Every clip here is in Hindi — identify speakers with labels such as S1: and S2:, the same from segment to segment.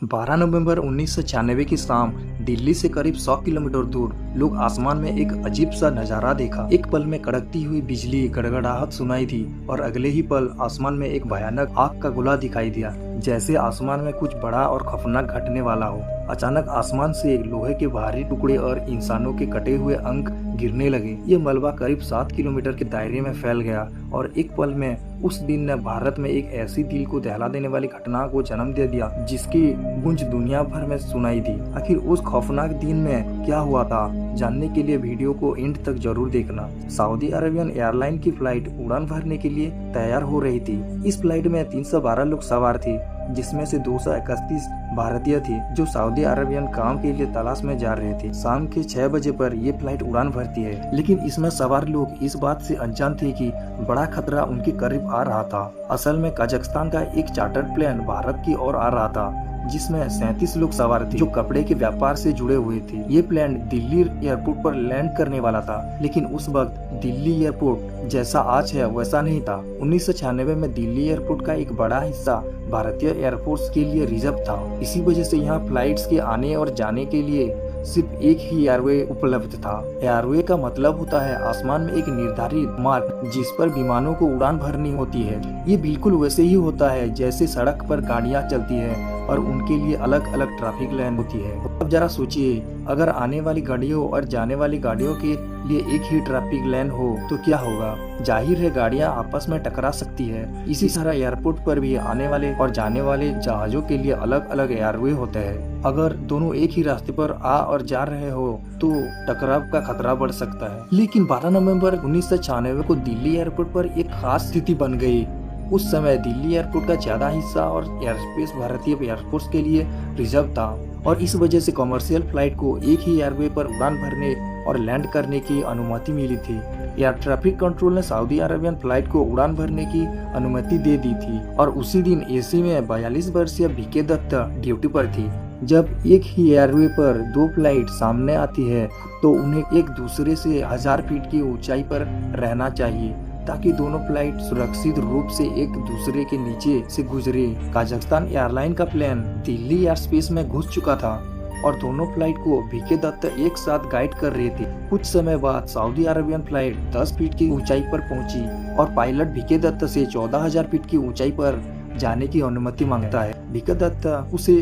S1: 12 नवंबर 1996 की शाम दिल्ली से करीब 100 किलोमीटर दूर लोग आसमान में एक अजीब सा नजारा देखा। एक पल में कड़कती हुई बिजली गड़गड़ाहट सुनाई दी और अगले ही पल आसमान में एक भयानक आग का गोला दिखाई दिया, जैसे आसमान में कुछ बड़ा और खतरनाक घटने वाला हो। अचानक आसमान से लोहे के भारी टुकड़े और इंसानों के कटे हुए अंग गिरने लगे। ये मलबा करीब 7 किलोमीटर के दायरे में फैल गया और एक पल में उस दिन ने भारत में एक ऐसी दिल को दहला देने वाली घटना को जन्म दे दिया, जिसकी गूंज दुनिया भर में सुनाई दी। आखिर उस खौफनाक दिन में क्या हुआ था, जानने के लिए वीडियो को एंड तक जरूर देखना। सऊदी अरेबियन एयरलाइन की फ्लाइट उड़ान भरने के लिए तैयार हो रही थी। इस फ्लाइट में 312 लोग सवार थे, जिसमें से 231 भारतीय थे जो सऊदी अरेबियन काम के लिए तलाश में जा रहे थे। शाम के 6 बजे पर ये फ्लाइट उड़ान भरती है, लेकिन इसमें सवार लोग इस बात से अनजान थे कि बड़ा खतरा उनके करीब आ रहा था। असल में कजाकिस्तान का एक चार्टर्ड प्लेन भारत की ओर आ रहा था, जिसमें 37 लोग सवार थे जो कपड़े के व्यापार से जुड़े हुए थे। ये प्लेन दिल्ली एयरपोर्ट पर लैंड करने वाला था, लेकिन उस वक्त दिल्ली एयरपोर्ट जैसा आज है वैसा नहीं था। 1996 में दिल्ली एयरपोर्ट का एक बड़ा हिस्सा भारतीय एयरफोर्स के लिए रिजर्व था। इसी वजह से यहाँ फ्लाइट्स के आने और जाने के लिए सिर्फ एक ही एयरवे उपलब्ध था। एयरवे का मतलब होता है आसमान में एक निर्धारित मार्ग जिस पर विमानों को उड़ान भरनी होती है। ये बिल्कुल वैसे ही होता है जैसे सड़क पर गाड़ियाँ चलती है और उनके लिए अलग अलग ट्रैफिक लाइन होती है। अब जरा सोचिए, अगर आने वाली गाड़ियों और जाने वाली गाड़ियों के लिए एक ही ट्रैफिक लाइन हो तो क्या होगा? जाहिर है गाड़ियां आपस में टकरा सकती है। इसी तरह एयरपोर्ट पर भी आने वाले और जाने वाले जहाजों के लिए अलग अलग एयरवे होते हैं। अगर दोनों एक ही रास्ते पर आ और जा रहे हो तो टकराव का खतरा बढ़ सकता है। लेकिन 12 नवंबर 1996 को दिल्ली एयरपोर्ट पर एक खास स्थिति बन गई। उस समय दिल्ली एयरपोर्ट का ज्यादा हिस्सा और एयरस्पेस भारतीय एयरफोर्स के लिए रिजर्व था और इस वजह से कमर्शियल फ्लाइट को एक ही एयरवे पर उड़ान भरने और लैंड करने की अनुमति मिली थी। एयर ट्रैफिक कंट्रोल ने सऊदी अरेबियन फ्लाइट को उड़ान भरने की अनुमति दे दी थी और उसी दिन एसी में 42 वर्षीय बीके दत्त ड्यूटी पर थी। जब एक ही एयरवे पर दो फ्लाइट सामने आती है तो उन्हें एक दूसरे से 1000 फीट की ऊंचाई पर रहना चाहिए ताकि दोनों फ्लाइट सुरक्षित रूप से एक दूसरे के नीचे से गुजरे। कजाकिस्तान एयरलाइन का प्लेन दिल्ली एयर स्पेस में घुस चुका था और दोनों फ्लाइट को बीके दत्त एक साथ गाइड कर रहे थे। कुछ समय बाद सऊदी अरेबियन फ्लाइट 10 फीट की ऊंचाई पर पहुंची और पायलट बीके दत्त से 14,000 फीट की ऊंचाई पर जाने की अनुमति मांगता है। बीके दत्त उसे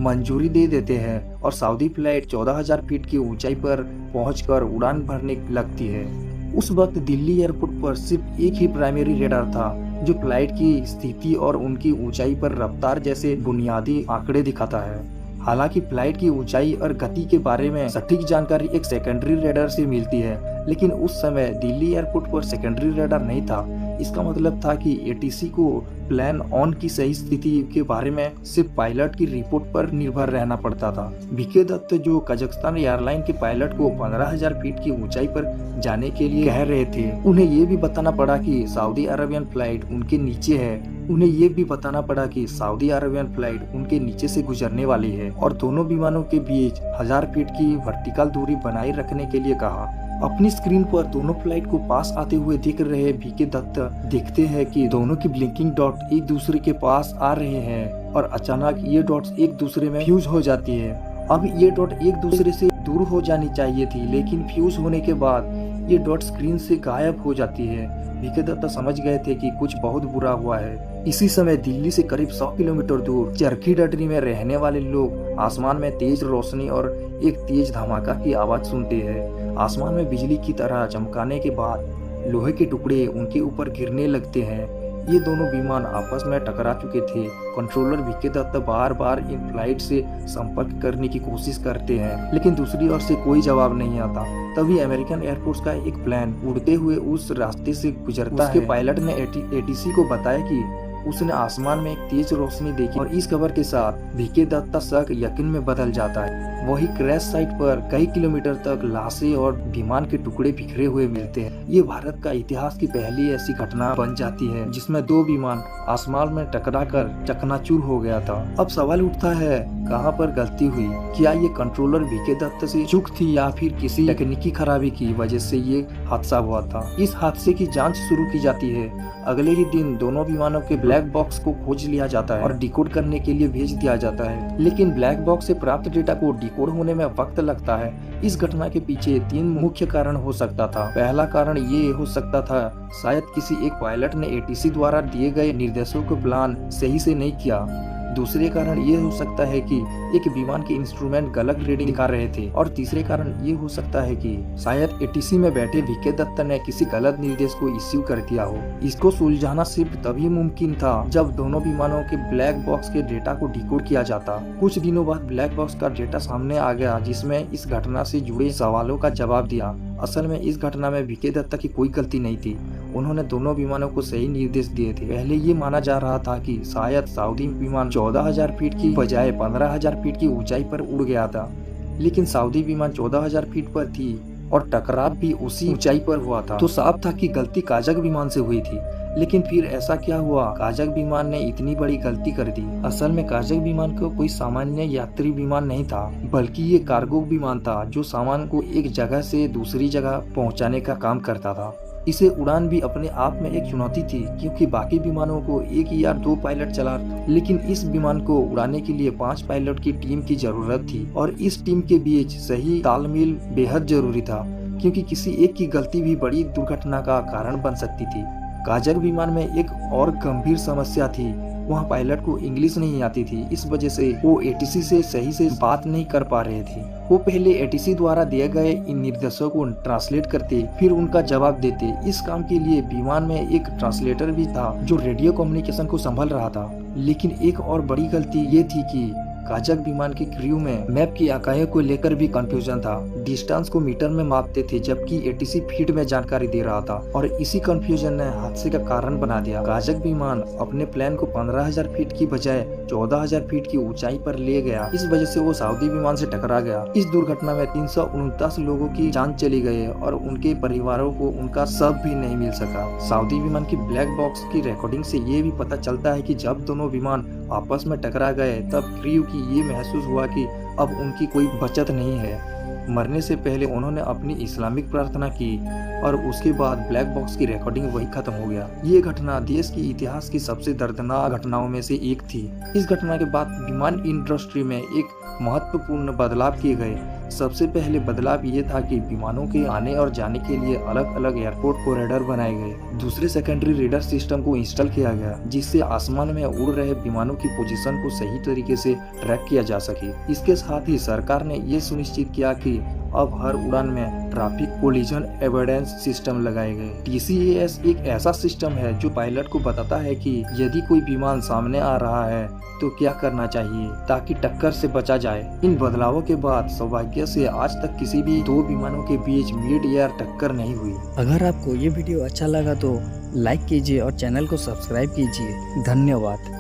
S1: मंजूरी दे देते हैं और सऊदी फ्लाइट 14,000 फीट की ऊंचाई पर पहुंचकर उड़ान भरने लगती है। उस वक्त दिल्ली एयरपोर्ट पर सिर्फ एक ही प्राइमरी रेडार था जो फ्लाइट की स्थिति और उनकी ऊंचाई पर रफ्तार जैसे बुनियादी आंकड़े दिखाता है। हालांकि फ्लाइट की ऊंचाई और गति के बारे में सटीक जानकारी एक सेकेंडरी रेडार से मिलती है, लेकिन उस समय दिल्ली एयरपोर्ट पर सेकेंडरी रेडार नहीं था। इसका मतलब था कि एटीसी को प्लेन ऑन की सही स्थिति के बारे में सिर्फ पायलट की रिपोर्ट पर निर्भर रहना पड़ता था। बीके दत्त जो कजाकिस्तान एयरलाइन के पायलट को 15,000 फीट की ऊंचाई पर जाने के लिए कह रहे थे, उन्हें ये भी बताना पड़ा कि सऊदी अरेबियन फ्लाइट उनके नीचे है। उन्हें ये भी बताना पड़ा कि सऊदी अरेबियन फ्लाइट उनके नीचे से गुजरने वाली है और दोनों विमानों के बीच 1000 फीट की वर्टिकल दूरी बनाए रखने के लिए कहा। अपनी स्क्रीन पर दोनों फ्लाइट को पास आते हुए देख रहे बीके दत्त देखते हैं कि दोनों की ब्लिंकिंग डॉट एक दूसरे के पास आ रहे हैं और अचानक ये डॉट्स एक दूसरे में फ्यूज हो जाती है। अब ये डॉट एक दूसरे से दूर हो जानी चाहिए थी, लेकिन फ्यूज होने के बाद ये डॉट स्क्रीन से गायब हो जाती है। बीके दत्त समझ गए थे कि कुछ बहुत बुरा हुआ है। इसी समय दिल्ली से करीब 100 किलोमीटर दूर चरखी डटरी में रहने वाले लोग आसमान में तेज रोशनी और एक तेज धमाका की आवाज सुनते हैं। आसमान में बिजली की तरह चमकाने के बाद लोहे के टुकड़े उनके ऊपर गिरने लगते हैं। ये दोनों विमान आपस में टकरा चुके थे। कंट्रोलर बीके दत्त बार बार इन फ्लाइट से संपर्क करने की कोशिश करते हैं, लेकिन दूसरी ओर से कोई जवाब नहीं आता। तभी अमेरिकन एयरफोर्स का एक प्लेन उड़ते हुए उस रास्ते से गुजरता है। पायलट ने एटीसी को बताया कि उसने आसमान में एक तेज रोशनी देखी और इस खबर के साथ बीके दत्त का शक यकीन में बदल जाता है। वही क्रैश साइट पर कई किलोमीटर तक लाशें और विमान के टुकड़े बिखरे हुए मिलते हैं। ये भारत का इतिहास की पहली ऐसी घटना बन जाती है जिसमें 2 विमान आसमान में टकराकर चकनाचूर हो गया था। अब सवाल उठता है, कहां पर गलती हुई? क्या ये कंट्रोलर वीके दत्त से चूक थी या फिर किसी तकनीकी खराबी की वजह से ये हादसा हुआ था? इस हादसे की जांच शुरू की जाती है। अगले ही दिन दोनों विमानों के ब्लैक बॉक्स को खोज लिया जाता है और डिकोड करने के लिए भेज दिया जाता है, लेकिन ब्लैक बॉक्स से प्राप्त डेटा को डिकोड होने में वक्त लगता है। इस घटना के पीछे 3 मुख्य कारण हो सकता था। पहला कारण ये हो सकता था, शायद किसी एक पायलट ने एटीसी द्वारा दिए गए निर्देशों को प्लान सही से नहीं किया। दूसरे कारण ये हो सकता है कि एक विमान के इंस्ट्रूमेंट गलत रीडिंग दिखा रहे थे, और तीसरे कारण ये हो सकता है कि शायद एटीसी में बैठे वीके दत्त ने किसी गलत निर्देश को इश्यू कर दिया हो। इसको सुलझाना सिर्फ तभी मुमकिन था जब दोनों विमानों के ब्लैक बॉक्स के डेटा को डिकोड किया जाता। कुछ दिनों बाद ब्लैक बॉक्स का डेटा सामने आ गया जिसमें इस घटना से जुड़े सवालों का जवाब दिया। असल में इस घटना में वीके दत्त की कोई गलती नहीं थी। उन्होंने दोनों विमानों को सही निर्देश दिए थे। पहले ये माना जा रहा था कि शायद सऊदी विमान 14,000 फीट की बजाय 15,000 फीट की ऊंचाई पर उड़ गया था, लेकिन सऊदी विमान 14,000 फीट पर थी और टकराव भी उसी ऊंचाई पर हुआ था। तो साफ था कि गलती काजक विमान से हुई थी। लेकिन फिर ऐसा क्या हुआ? काजक विमान ने इतनी बड़ी गलती कर दी। असल में काजक विमान को कोई सामान्य यात्री विमान नहीं था, बल्कि ये कार्गो विमान था जो सामान को एक जगह से दूसरी जगह पहुंचाने का काम करता था। इसे उड़ान भी अपने आप में एक चुनौती थी, क्योंकि बाकी विमानों को 1 या 2 पायलट चला, लेकिन इस विमान को उड़ाने के लिए 5 पायलट की टीम की जरूरत थी। और इस टीम के बीच सही तालमेल बेहद जरूरी था, क्योंकि किसी एक की गलती भी बड़ी दुर्घटना का कारण बन सकती थी। काजक विमान में एक और गंभीर समस्या थी, वहाँ पायलट को इंग्लिश नहीं आती थी। इस वजह से वो एटीसी से सही से बात नहीं कर पा रहे थे। वो पहले एटीसी द्वारा दिए गए इन निर्देशों को ट्रांसलेट करते, फिर उनका जवाब देते। इस काम के लिए विमान में एक ट्रांसलेटर भी था जो रेडियो कम्युनिकेशन को संभाल रहा था। लेकिन एक और बड़ी गलती ये थी कि काजक विमान के क्रू में मैप की इकाइयों को लेकर भी कंफ्यूजन था। डिस्टेंस को मीटर में मापते थे, जबकि एटीसी फीट में जानकारी दे रहा था, और इसी कंफ्यूजन ने हादसे का कारण बना दिया। काजक विमान अपने प्लेन को 15,000 फीट की बजाय 14,000 फीट की ऊंचाई पर ले गया। इस वजह से वो सऊदी विमान से टकरा गया। इस दुर्घटना में 349 लोगों की जान चली गई और उनके परिवारों को उनका शव भी नहीं मिल सका। सऊदी विमान की ब्लैक बॉक्स की रिकॉर्डिंग से ये भी पता चलता है कि जब दोनों विमान आपस में टकरा गए तब क्रू की ये महसूस हुआ कि अब उनकी कोई बचत नहीं है। मरने से पहले उन्होंने अपनी इस्लामिक प्रार्थना की और उसके बाद ब्लैक बॉक्स की रिकॉर्डिंग वही खत्म हो गया। ये घटना देश की इतिहास की सबसे दर्दनाक घटनाओं में से एक थी। इस घटना के बाद विमान इंडस्ट्री में एक महत्वपूर्ण बदलाव किए गए। सबसे पहले बदलाव ये था कि विमानों के आने और जाने के लिए अलग अलग एयरपोर्ट कॉरिडोर बनाए गए। दूसरे सेकेंडरी रेडार सिस्टम को इंस्टॉल किया गया, जिससे आसमान में उड़ रहे विमानों की पोजीशन को सही तरीके से ट्रैक किया जा सके। इसके साथ ही सरकार ने ये सुनिश्चित किया कि अब हर उड़ान में ट्रैफिक कोलिजन एविडेंस सिस्टम लगाए गए। TCAS एक ऐसा सिस्टम है जो पायलट को बताता है कि यदि कोई विमान सामने आ रहा है तो क्या करना चाहिए ताकि टक्कर से बचा जाए। इन बदलावों के बाद सौभाग्य से आज तक किसी भी 2 विमानों के बीच मिड एयर टक्कर नहीं हुई।
S2: अगर आपको ये वीडियो अच्छा लगा तो लाइक कीजिए और चैनल को सब्सक्राइब कीजिए। धन्यवाद।